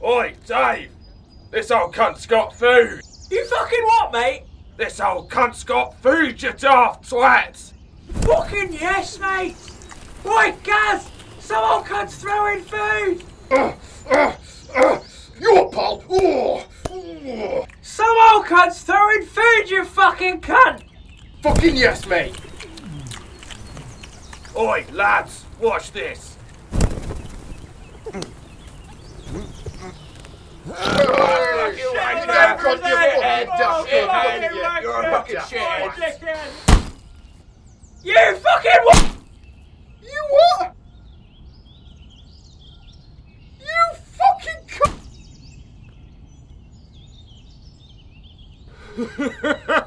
Oi, Dave! This old cunt's got food! You fucking what, mate? This old cunt's got food, you daft twats! Fucking yes, mate! Oi, Gaz! Some old cunt's throwing food! You pal! Some old cunt's throwing food, you fucking cunt! Fucking yes, mate! Oi, lads, watch this! You're a fucking shithead! You fucking what? You what? You fucking cunt!